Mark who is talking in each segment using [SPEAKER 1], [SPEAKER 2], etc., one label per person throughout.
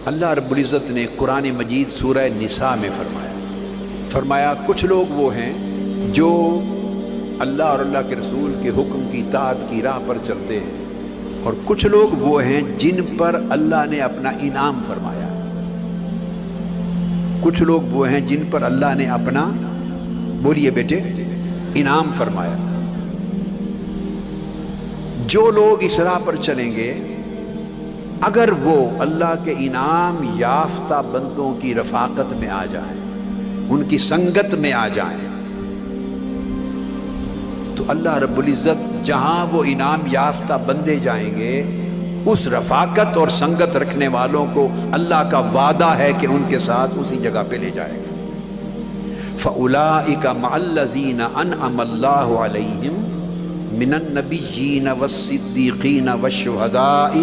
[SPEAKER 1] اللہ رب العزت نے قرآن مجید سورہ نساء میں فرمایا کچھ لوگ وہ ہیں جو اللہ اور اللہ کے رسول کے حکم کی اطاعت کی راہ پر چلتے ہیں، اور کچھ لوگ وہ ہیں جن پر اللہ نے اپنا انعام فرمایا۔ کچھ لوگ وہ ہیں جن پر اللہ نے اپنا، بولیے بیٹے، انعام فرمایا۔ جو لوگ اس راہ پر چلیں گے، اگر وہ اللہ کے انعام یافتہ بندوں کی رفاقت میں آ جائیں، ان کی سنگت میں آ جائیں، تو اللہ رب العزت جہاں وہ انعام یافتہ بندے جائیں گے، اس رفاقت اور سنگت رکھنے والوں کو اللہ کا وعدہ ہے کہ ان کے ساتھ اسی جگہ پہ لے جائے گا۔ فَأُولَٰئِكَ مَعَ الَّذِينَ أَنْعَمَ اللَّهُ عَلَيْهِمْ مِنَ النَّبِيِّينَ وَالصِّدِّيقِينَ وَالشُّهَدَاءِ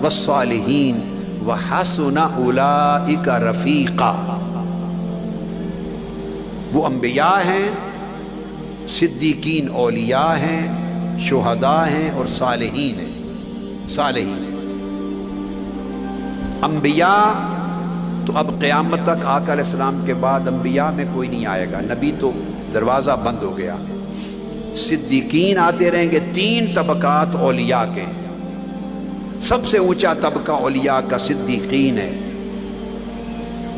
[SPEAKER 1] وَالصَّالِحِينَ وَحَسُنَ أُولَٰئِكَ رَفِيقًا۔ وہ انبیاء ہیں، صدیقین اولیاء ہیں، شہداء ہیں اور صالحین ہیں۔ انبیاء تو اب قیامت تک آقا علیہ السلام کے بعد انبیاء میں کوئی نہیں آئے گا، نبی تو دروازہ بند ہو گیا۔ صدیقین آتے رہیں گے، 3 طبقات اولیاء کے ہیں۔ سب سے اونچا طبقہ اولیاء کا صدیقین ہے،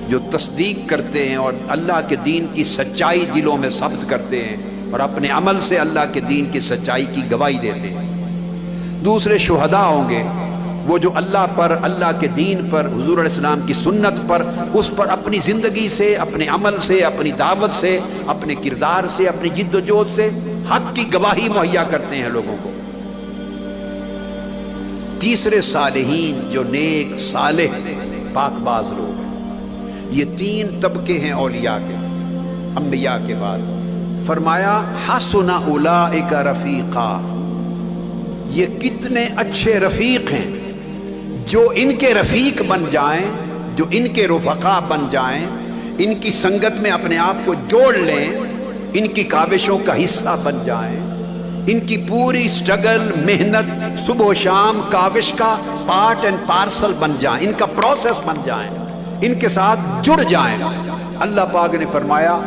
[SPEAKER 1] جو تصدیق کرتے ہیں اور اللہ کے دین کی سچائی دلوں میں ثبت کرتے ہیں اور اپنے عمل سے اللہ کے دین کی سچائی کی گواہی دیتے ہیں۔ دوسرے شہداء ہوں گے، وہ جو اللہ پر، اللہ کے دین پر، حضور علیہ السلام کی سنت پر، اس پر اپنی زندگی سے، اپنے عمل سے، اپنی دعوت سے، اپنے کردار سے، اپنی جد و جہد سے حق کی گواہی مہیا کرتے ہیں لوگوں کو۔ تیسرے صالحین، جو نیک صالح پاک باز لوگ ہیں۔ یہ 3 طبقے ہیں اولیاء کے، انبیاء کے بعد۔ فرمایا حسن اولئک رفیقا، یہ کتنے اچھے رفیق ہیں جو ان کے رفیق بن جائیں، جو ان کے رفقا بن جائیں، ان کی سنگت میں اپنے آپ کو جوڑ لیں، ان کی کاوشوں کا حصہ بن جائیں، ان کی پوری سٹرگل، محنت، صبح و شام کاوش کا پارٹ اینڈ پارسل بن جائیں، ان کا پروسیس بن جائیں، ان کے ساتھ جڑ جائیں۔ اللہ پاک نے فرمایا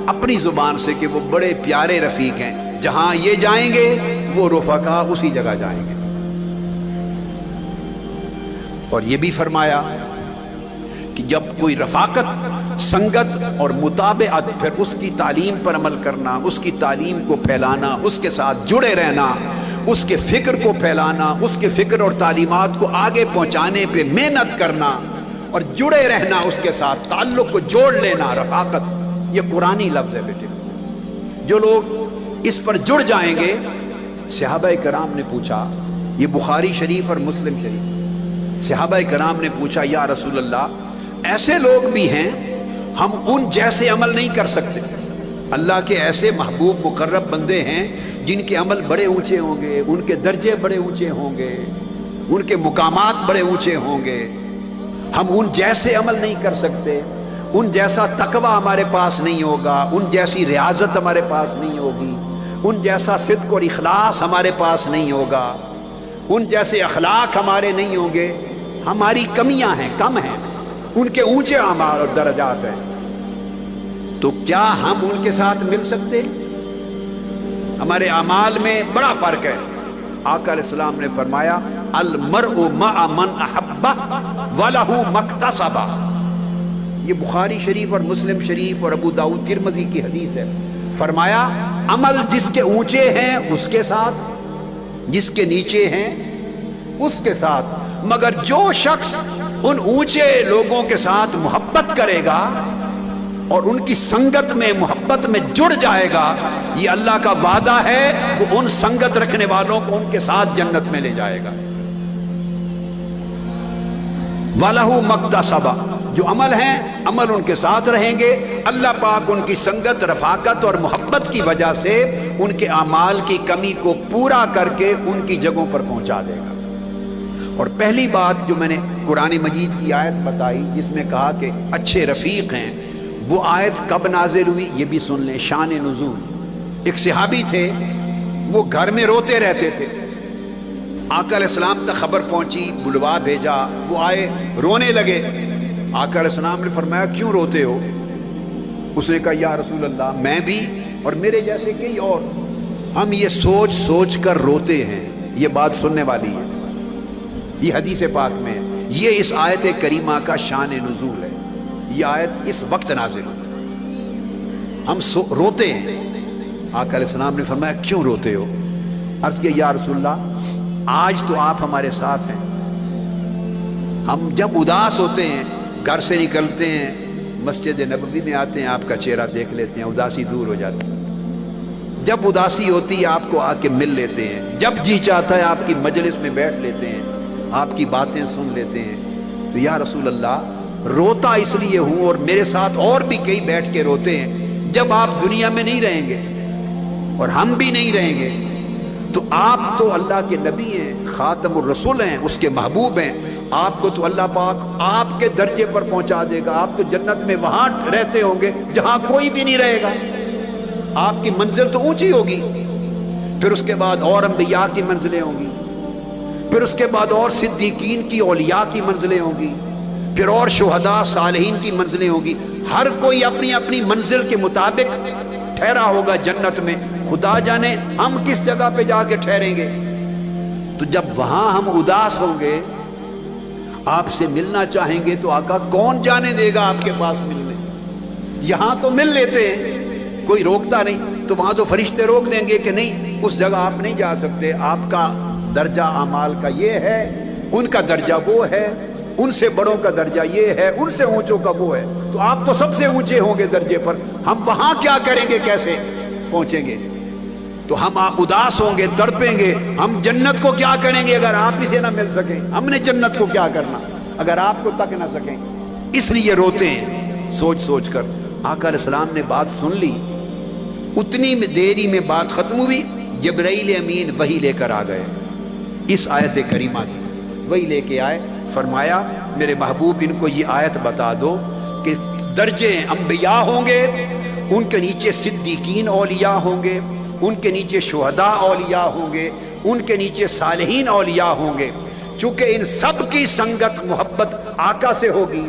[SPEAKER 1] اپنی زبان سے کہ وہ بڑے پیارے رفیق ہیں، جہاں یہ جائیں گے وہ رفقا اسی جگہ جائیں گے۔ اور یہ بھی فرمایا کہ جب کوئی رفاقت، سنگت اور مطابعت، پھر اس کی تعلیم پر عمل کرنا، اس کی تعلیم کو پھیلانا، اس کے ساتھ جڑے رہنا، اس کے فکر کو پھیلانا، اس کے فکر اور تعلیمات کو آگے پہنچانے پہ محنت کرنا اور جڑے رہنا، اس کے ساتھ تعلق کو جوڑ لینا، رفاقت، یہ قرآنی لفظ ہے بیٹے۔ جو لوگ اس پر جڑ جائیں گے، صحابہ کرام نے پوچھا، یہ بخاری شریف اور مسلم شریف، صحابہ کرام نے پوچھا یا رسول اللہ، ایسے لوگ بھی ہیں ہم ان جیسے عمل نہیں کر سکتے، اللہ کے ایسے محبوب مقرب بندے ہیں جن کے عمل بڑے اونچے ہوں گے، ان کے درجے بڑے اونچے ہوں گے، ان کے مقامات بڑے اونچے ہوں گے، ہم ان جیسے عمل نہیں کر سکتے، ان جیسا تقوی ہمارے پاس نہیں ہوگا، ان جیسی ریاضت ہمارے پاس نہیں ہوگی، ان جیسا صدق اور اخلاص ہمارے پاس نہیں ہوگا، ان جیسے اخلاق ہمارے نہیں ہوں گے، ہماری کمیاں ہیں، کم ہیں، ان کے اونچے اعمال اور درجات ہیں، تو کیا ہم ان کے ساتھ مل سکتے؟ ہمارے اعمال میں بڑا فرق ہے۔ آقا علیہ السلام نے فرمایا المرء مع من احب وله ما اکتسب، یہ بخاری شریف اور مسلم شریف اور ابو داؤد ترمذی کی حدیث ہے۔ فرمایا عمل جس کے اونچے ہیں اس کے ساتھ، جس کے نیچے ہیں اس کے ساتھ، مگر جو شخص ان اونچے لوگوں کے ساتھ محبت کرے گا اور ان کی سنگت میں، محبت میں جڑ جائے گا، یہ اللہ کا وعدہ ہے، وہ ان سنگت رکھنے والوں کو ان کے ساتھ جنت میں لے جائے گا۔ وَلَهُ مَقْتَسَبَ، جو عمل ہیں، عمل ان کے ساتھ رہیں گے، اللہ پاک ان کی سنگت، رفاقت اور محبت کی وجہ سے ان کے اعمال کی کمی کو پورا کر کے ان کی جگہوں پر پہنچا دے گا۔ اور پہلی بات جو میں نے قرآن مجید کی آیت بتائی جس میں کہا کہ اچھے رفیق ہیں، وہ آیت کب نازل ہوئی یہ بھی سن لیں، شان نزول۔ ایک صحابی تھے، وہ گھر میں روتے رہتے تھے، آقا علیہ السلام تک خبر پہنچی، بلوا بھیجا، وہ آئے، رونے لگے، آقا علیہ السلام نے فرمایا کیوں روتے ہو؟ اس نے کہا یا رسول اللہ میں بھی اور میرے جیسے کئی اور، ہم یہ سوچ سوچ کر روتے ہیں۔ یہ بات سننے والی ہے، یہ حدیث پاک میں ہے، یہ اس آیت کریمہ کا شان نزول ہے۔ یہ آیت اس وقت نازل ہوئی، ہم روتے ہیں۔ آقا علیہ السلام نے فرمایا کیوں روتے ہو؟ عرض کیا یا رسول اللہ آج تو آپ ہمارے ساتھ ہیں، ہم جب اداس ہوتے ہیں گھر سے نکلتے ہیں، مسجد نبوی میں آتے ہیں، آپ کا چہرہ دیکھ لیتے ہیں، اداسی دور ہو جاتی ہے۔ جب اداسی ہوتی ہے آپ کو آ کے مل لیتے ہیں، جب جی چاہتا ہے آپ کی مجلس میں بیٹھ لیتے ہیں، آپ کی باتیں سن لیتے ہیں۔ تو یا رسول اللہ روتا اس لیے ہوں، اور میرے ساتھ اور بھی کئی بیٹھ کے روتے ہیں، جب آپ دنیا میں نہیں رہیں گے اور ہم بھی نہیں رہیں گے تو آپ تو اللہ کے نبی ہیں، خاتم الرسول ہیں، اس کے محبوب ہیں، آپ کو تو اللہ پاک آپ کے درجے پر پہنچا دے گا۔ آپ تو جنت میں وہاں رہتے ہوں گے جہاں کوئی بھی نہیں رہے گا، آپ کی منزل تو اونچی ہوگی۔ پھر اس کے بعد اور انبیاء کی منزلیں ہوں گی، پھر اس کے بعد اور صدیقین کی، اولیاء کی منزلیں ہوں گی، پھر اور شہداء صالحین کی منزلیں ہوں گی۔ ہر کوئی اپنی اپنی منزل کے مطابق ٹھہرا ہوگا جنت میں۔ خدا جانے ہم کس جگہ پہ جا کے ٹھہریں گے۔ تو جب وہاں ہم اداس ہوں گے، آپ سے ملنا چاہیں گے تو آقا کون جانے دے گا آپ کے پاس ملنے؟ یہاں تو مل لیتے ہیں، کوئی روکتا نہیں، تو وہاں تو فرشتے روک دیں گے کہ نہیں اس جگہ آپ نہیں جا سکتے، آپ کا درجہ اعمال کا یہ ہے، ان کا درجہ وہ ہے، ان سے بڑوں کا درجہ یہ ہے، ان سے اونچوں کا وہ ہے، تو آپ تو سب سے اونچے ہوں گے درجے پر، ہم وہاں کیا کریں گے، کیسے پہنچیں گے؟ تو ہم اداس ہوں گے، تڑپیں گے، ہم جنت کو کیا کریں گے اگر آپ ہی سے نہ مل سکیں؟ ہم نے جنت کو کیا کرنا اگر آپ کو تک نہ سکیں؟ اس لیے روتے ہیں سوچ سوچ کر۔ آقا علیہ السلام نے بات سن لی، اتنی دیری میں بات ختم ہوئی، جبرائیل امین وحی لے کر آ گئے، اس آیت کریمہ کی وحی لے کے آئے، فرمایا میرے محبوب ان کو یہ آیت بتا دو کہ درجے انبیاء ہوں گے، ان کے نیچے صدیقین اولیاء ہوں گے، ان کے نیچے شہداء اولیاء ہوں گے، ان کے نیچے صالحین اولیاء ہوں گے۔ چونکہ ان سب کی سنگت محبت آقا سے ہوگی،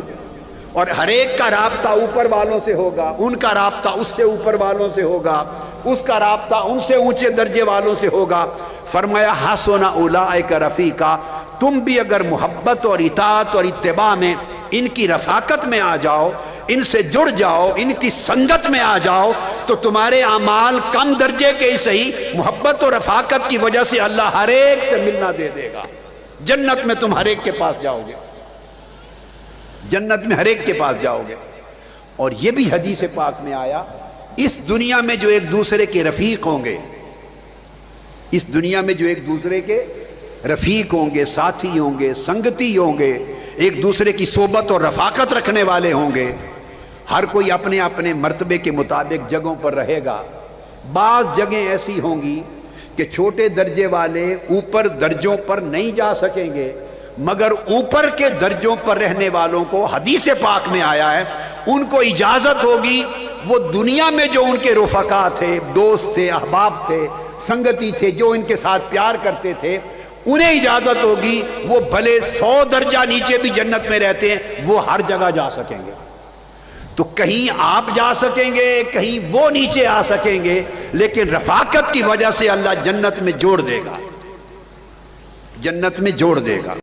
[SPEAKER 1] اور ہر ایک کا رابطہ اوپر والوں سے ہوگا، ان کا رابطہ اس سے اوپر والوں سے ہوگا، اس کا رابطہ ان سے اونچے درجے والوں سے ہوگا۔ فرمایا حسن اولئک رفیقا، تم بھی اگر محبت اور اطاعت اور اتباع میں ان کی رفاقت میں آ جاؤ، ان سے جڑ جاؤ، ان کی سنگت میں آ جاؤ، تو تمہارے اعمال کم درجے کے ہی صحیح، محبت اور رفاقت کی وجہ سے اللہ ہر ایک سے ملنا دے دے گا۔ جنت میں تم ہر ایک کے پاس جاؤ گے، جنت میں ہر ایک کے پاس جاؤ گے۔ اور یہ بھی حدیث پاک میں آیا، اس دنیا میں جو ایک دوسرے کے رفیق ہوں گے، اس دنیا میں جو ایک دوسرے کے رفیق ہوں گے، ساتھی ہوں گے، سنگتی ہوں گے، ایک دوسرے کی صحبت اور رفاقت رکھنے والے ہوں گے، ہر کوئی اپنے اپنے مرتبے کے مطابق جگہوں پر رہے گا۔ بعض جگہیں ایسی ہوں گی کہ چھوٹے درجے والے اوپر درجوں پر نہیں جا سکیں گے، مگر اوپر کے درجوں پر رہنے والوں کو حدیث پاک میں آیا ہے ان کو اجازت ہوگی، وہ دنیا میں جو ان کے رفقا تھے، دوست تھے، احباب تھے، سنگتی تھے، جو ان کے ساتھ پیار کرتے تھے، انہیں اجازت ہوگی وہ بھلے 100 درجہ نیچے بھی جنت میں رہتے ہیں، وہ ہر جگہ جا سکیں گے۔ تو کہیں آپ جا سکیں گے، کہیں وہ نیچے آ سکیں گے، لیکن رفاقت کی وجہ سے اللہ جنت میں جوڑ دے گا، جنت میں جوڑ دے گا۔